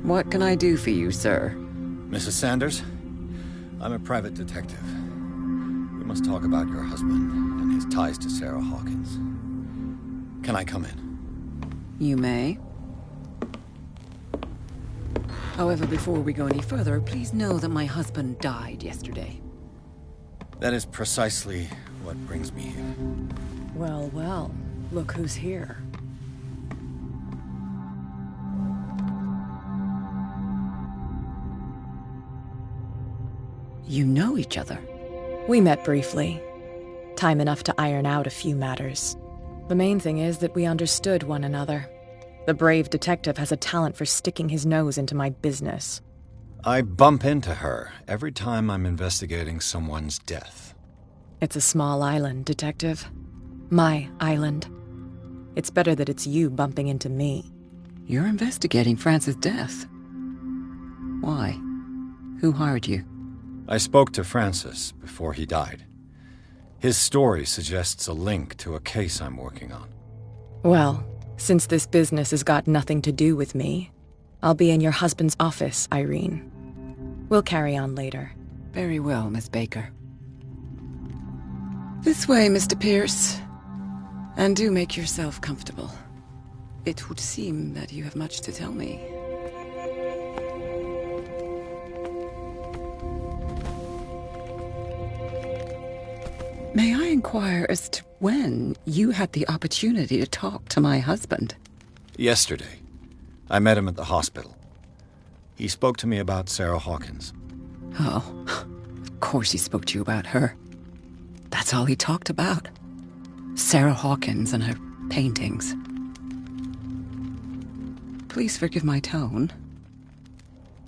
What can I do for you, sir? Mrs. Sanders, I'm a private detective. We must talk about your husband and his ties to Sarah Hawkins. Can I come in? You may. However, before we go any further, please know that my husband died yesterday. That is precisely what brings me here. Well, well, look who's here. You know each other? We met briefly. Time enough to iron out a few matters. The main thing is that we understood one another. The brave detective has a talent for sticking his nose into my business. I bump into her every time I'm investigating someone's death. It's a small island, Detective. My island. It's better that it's you bumping into me. You're investigating Francis' death. Why? Who hired you? I spoke to Francis before he died. His story suggests a link to a case I'm working on. Well, since this business has got nothing to do with me, I'll be in your husband's office, Irene. We'll carry on later. Very well, Miss Baker. This way, Mr. Pierce. And do make yourself comfortable. It would seem that you have much to tell me. May I inquire as to when you had the opportunity to talk to my husband? Yesterday. I met him at the hospital. He spoke to me about Sarah Hawkins. Oh, of course he spoke to you about her. That's all he talked about. Sarah Hawkins and her paintings. Please forgive my tone.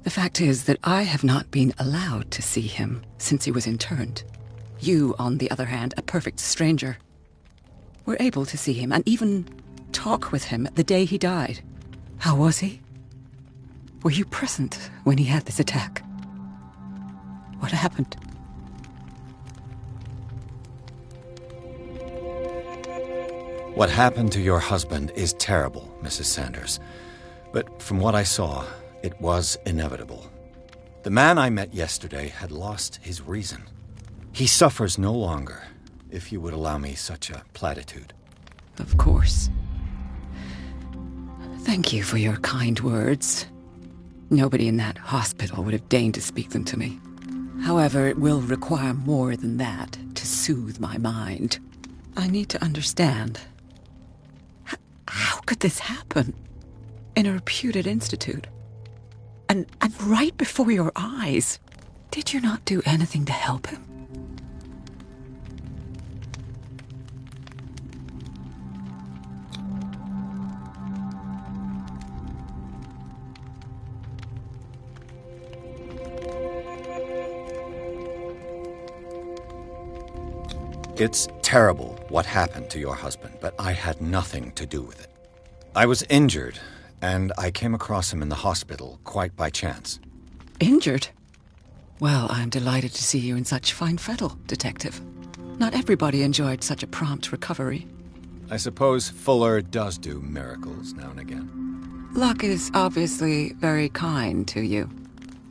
The fact is that I have not been allowed to see him since he was interned. You, on the other hand, a perfect stranger, were able to see him and even talk with him the day he died. How was he? Were you present when he had this attack? What happened? What happened to your husband is terrible, Mrs. Sanders. But from what I saw, it was inevitable. The man I met yesterday had lost his reason. He suffers no longer, if you would allow me such a platitude. Of course. Thank you for your kind words. Nobody in that hospital would have deigned to speak them to me. However, it will require more than that to soothe my mind. I need to understand. How could this happen? In a reputed institute? And right before your eyes? Did you not do anything to help him? It's terrible what happened to your husband, but I had nothing to do with it. I was injured, and I came across him in the hospital quite by chance. Injured? Well, I'm delighted to see you in such fine fettle, Detective. Not everybody enjoyed such a prompt recovery. I suppose Fuller does do miracles now and again. Luck is obviously very kind to you.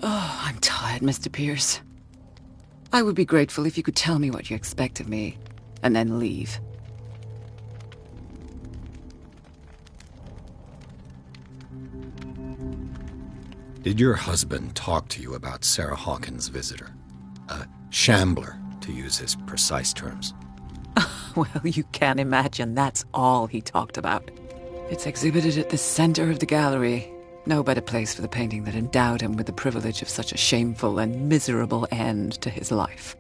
Oh, I'm tired, Mr. Pierce. I would be grateful if you could tell me what you expect of me, and then leave. Did your husband talk to you about Sarah Hawkins' visitor? A shambler, to use his precise terms. Well, you can't imagine that's all he talked about. It's exhibited at the center of the gallery. No better place for the painting that endowed him with the privilege of such a shameful and miserable end to his life.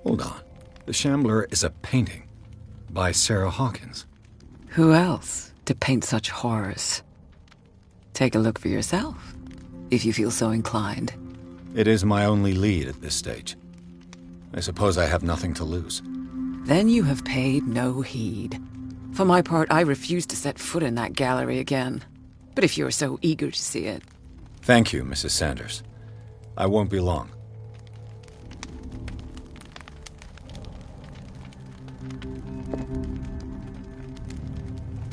Hold on. The Shambler is a painting by Sarah Hawkins. Who else to paint such horrors? Take a look for yourself, if you feel so inclined. It is my only lead at this stage. I suppose I have nothing to lose. Then you have paid no heed. For my part, I refuse to set foot in that gallery again. But if you're so eager to see it... Thank you, Mrs. Sanders. I won't be long.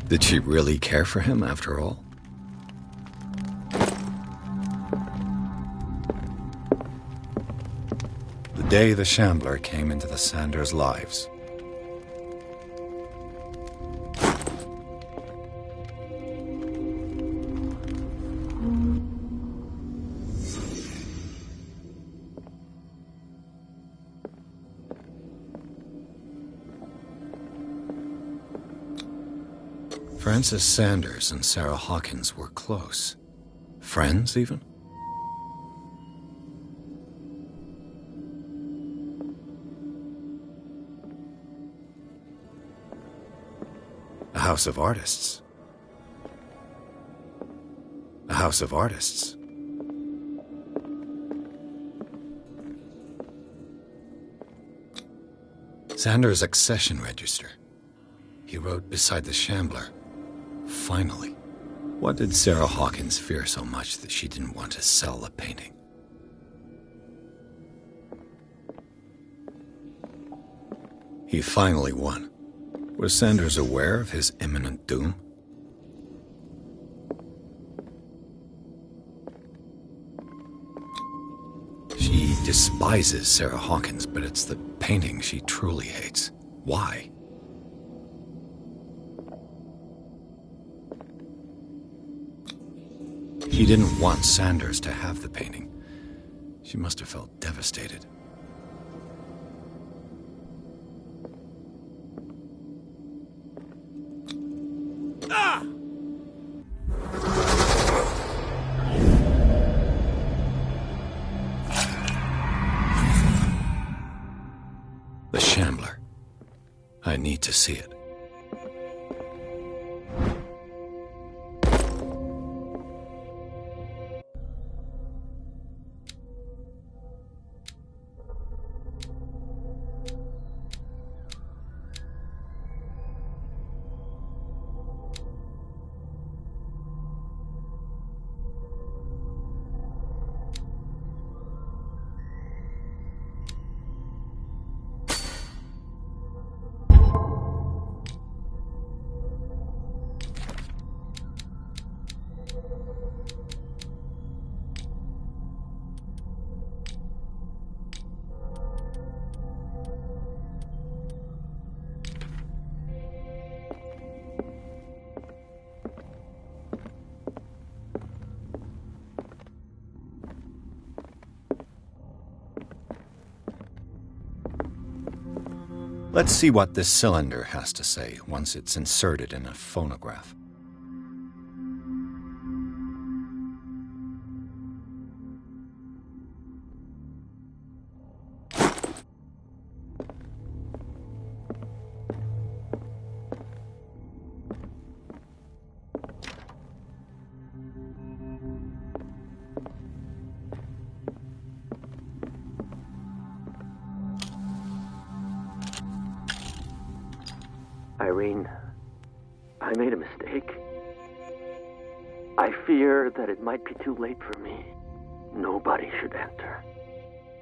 Did she really care for him after all? day the Shambler came into the Sanders' lives. Francis Sanders and Sarah Hawkins were close. Friends, even? A house of artists. A house of artists. Sanders' accession register. He wrote beside the Shambler. Finally. What did Sarah Hawkins fear so much that she didn't want to sell the painting? He finally won. Was Sanders aware of his imminent doom? She despises Sarah Hawkins, but it's the painting she truly hates. Why? She didn't want Sanders to have the painting. She must have felt devastated. Ah! The Shambler. I need to see it. Let's see what this cylinder has to say once it's inserted in a phonograph. Irene, I made a mistake. I fear that it might be too late for me. Nobody should enter,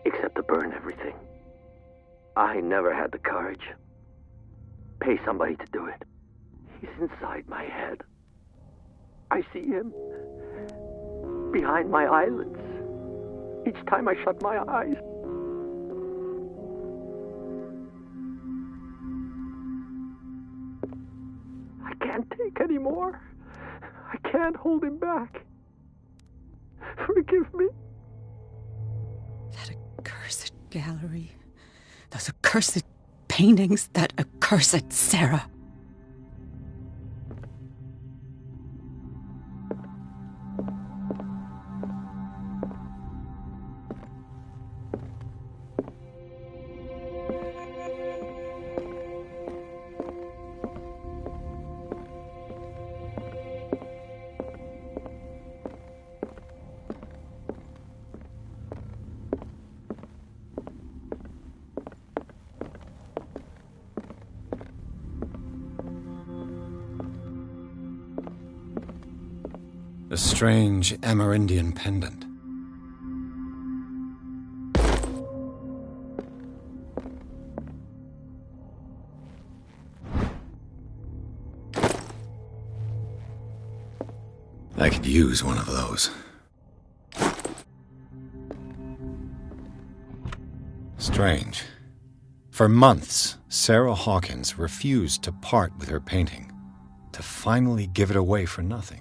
except to burn everything. I never had the courage. Pay somebody to do it. He's inside my head. I see him behind my eyelids each time I shut my eyes. I can't take any more. I can't hold him back. Forgive me. That accursed gallery. Those accursed paintings. That accursed Sarah. A strange Amerindian pendant. I could use one of those. strange. For months, Sarah Hawkins refused to part with her painting, to finally give it away for nothing.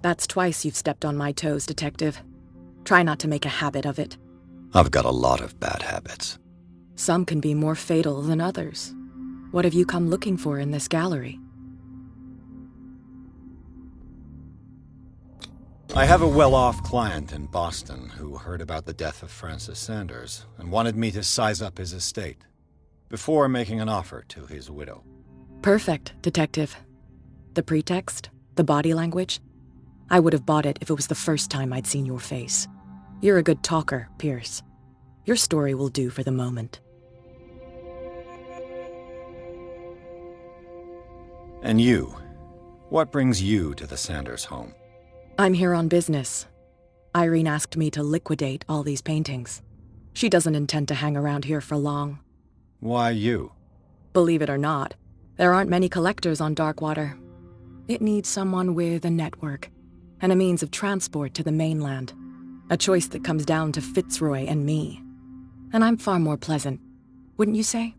That's twice you've stepped on my toes, Detective. Try not to make a habit of it. I've got a lot of bad habits. Some can be more fatal than others. What have you come looking for in this gallery? I have a well-off client in Boston who heard about the death of Francis Sanders and wanted me to size up his estate before making an offer to his widow. Perfect, Detective. The pretext? The body language? I would have bought it if it was the first time I'd seen your face. You're a good talker, Pierce. Your story will do for the moment. And you? What brings you to the Sanders home? I'm here on business. Irene asked me to liquidate all these paintings. She doesn't intend to hang around here for long. Why you? Believe it or not, there aren't many collectors on Darkwater. It needs someone with a network and a means of transport to the mainland. A choice that comes down to Fitzroy and me. And I'm far more pleasant, wouldn't you say?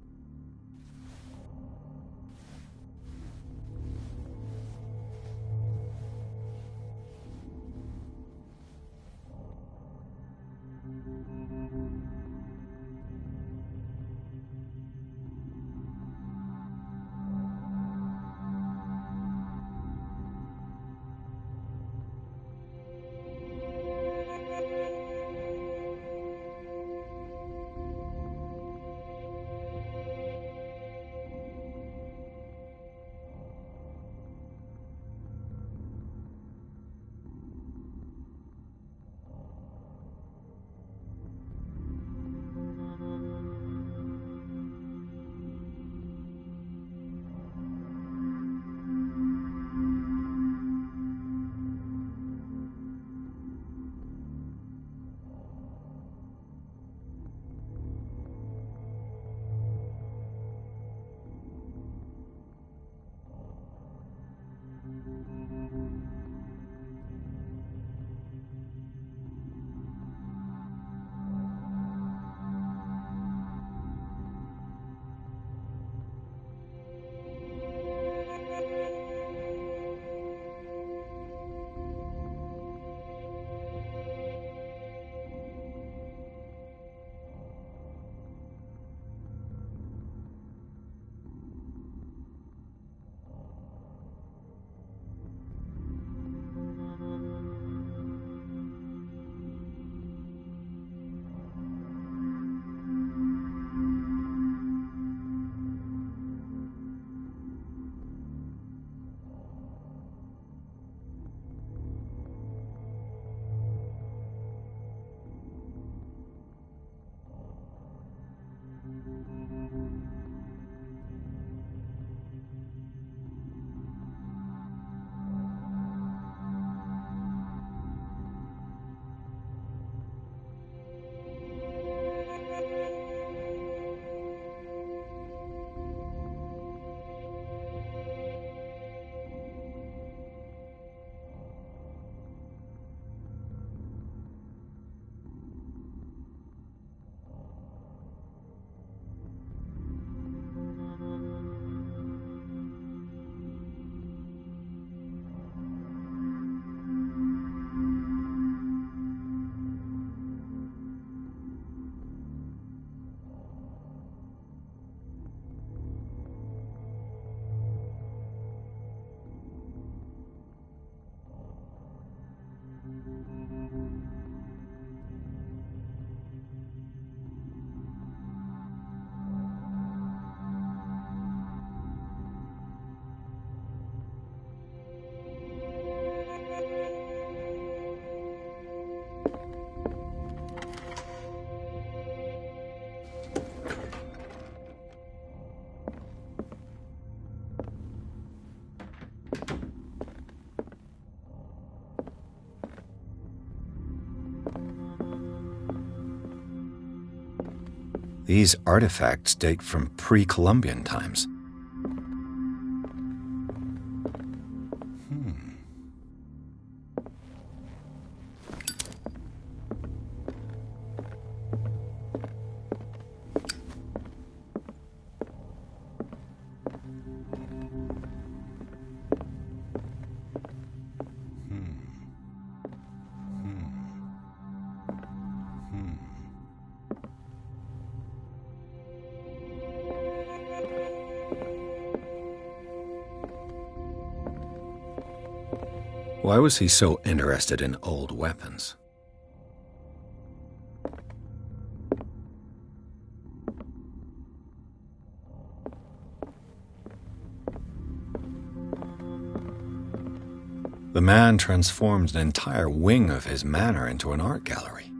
These artifacts date from pre-Columbian times. Why was he so interested in old weapons? The man transformed an entire wing of his manor into an art gallery.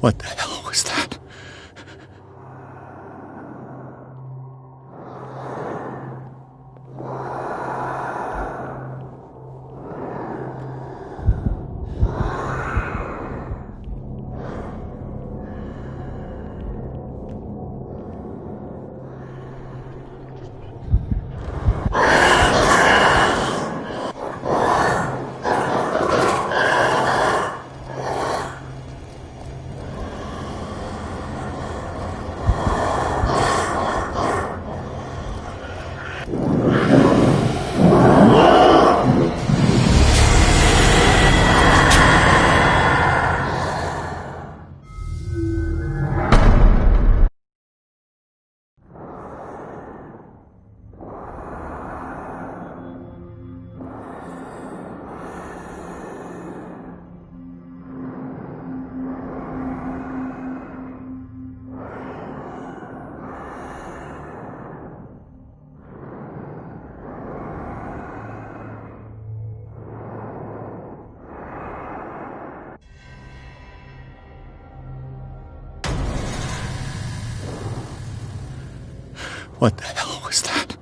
What the hell was that? What the hell was that?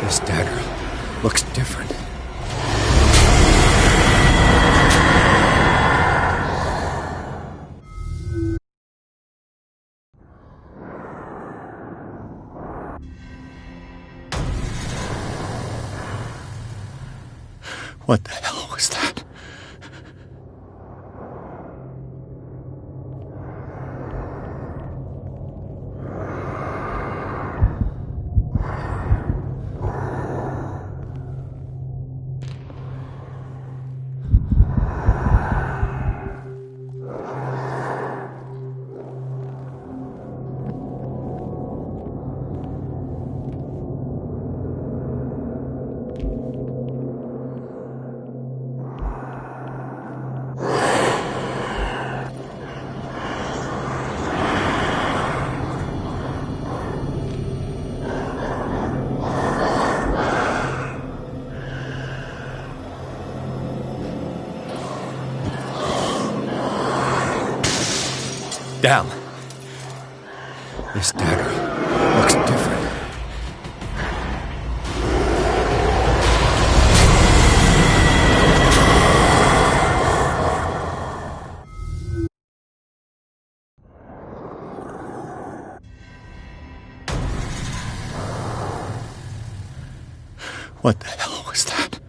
This dagger looks different. What the hell was that? Damn. This dagger looks different. What the hell was that?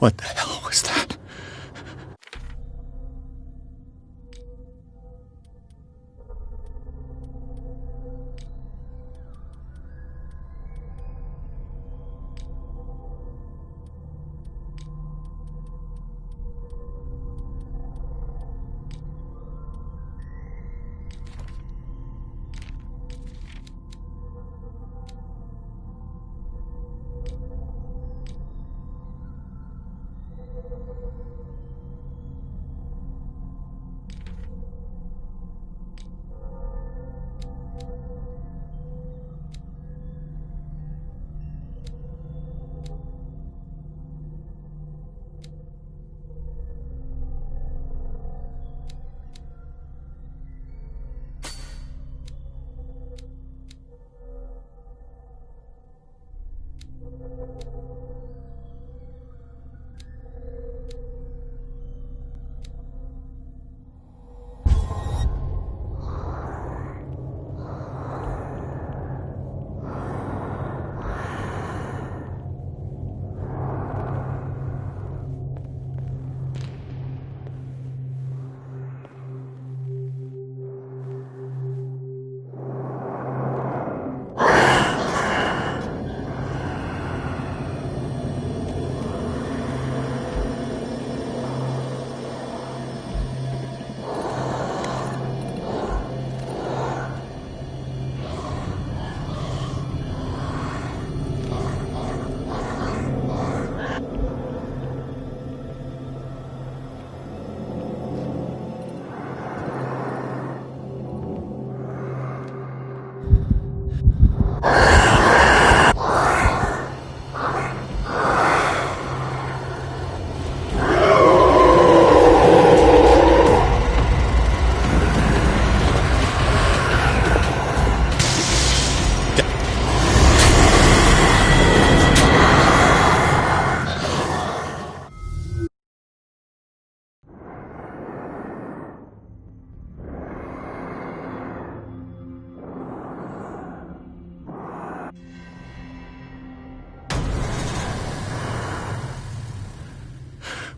What the hell was that?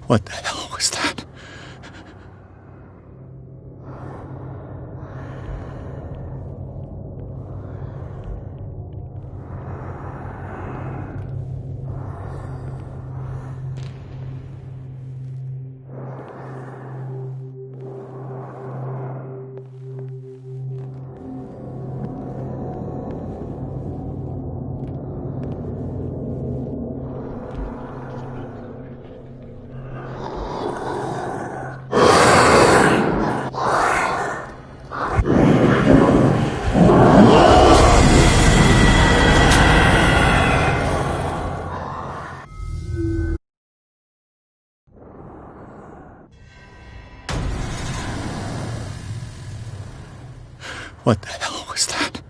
What the hell was that? What the hell was that?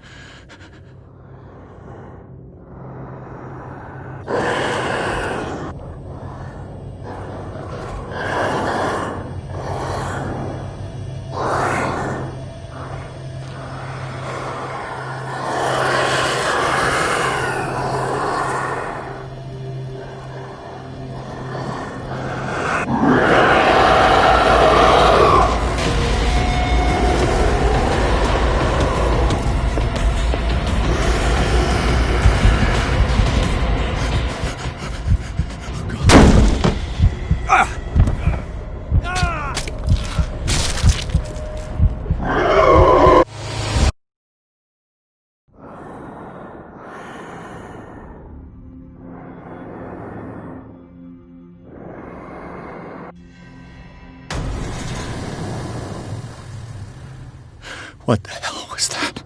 What the hell was that?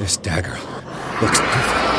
This dagger looks different.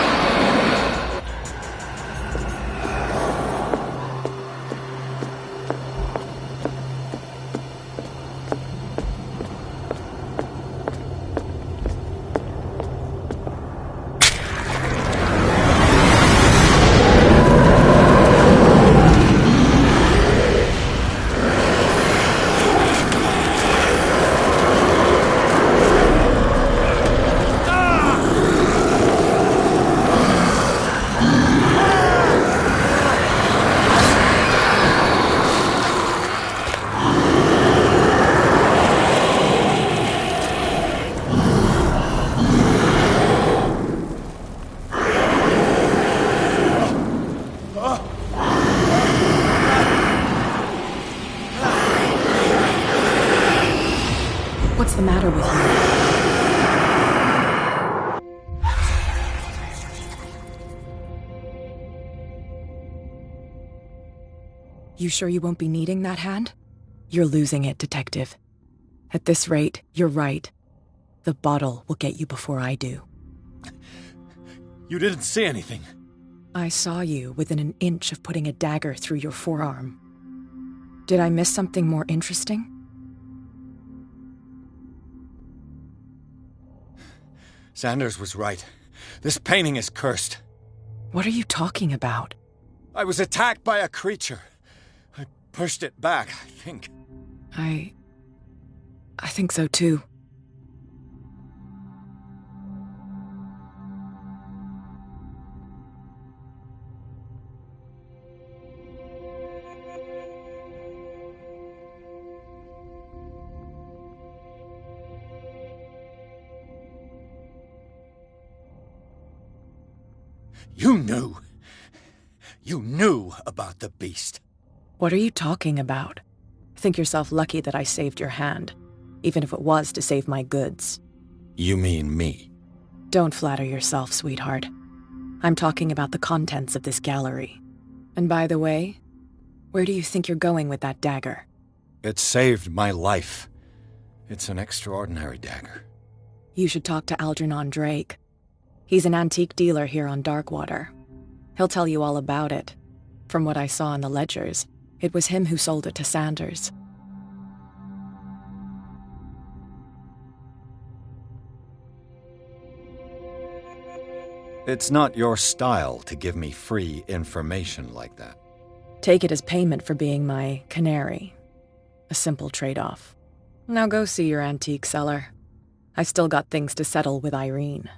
What's the matter with you? You sure you won't be needing that hand? You're losing it, Detective. At this rate, you're right. The bottle will get you before I do. You didn't see anything. I saw you within an inch of putting a dagger through your forearm. Did I miss something more interesting? Sanders was right. This painting is cursed. What are you talking about? I was attacked by a creature. I pushed it back, I think. I think so too. You knew. You knew about the beast. What are you talking about? Think yourself lucky that I saved your hand, even if it was to save my goods. You mean me? Don't flatter yourself, sweetheart. I'm talking about the contents of this gallery. And by the way, where do you think you're going with that dagger? It saved my life. It's an extraordinary dagger. You should talk to Algernon Drake. He's an antique dealer here on Darkwater. He'll tell you all about it. From what I saw in the ledgers, it was him who sold it to Sanders. It's not your style to give me free information like that. Take it as payment for being my canary. A simple trade-off. Now go see your antique seller. I've still got things to settle with Irene.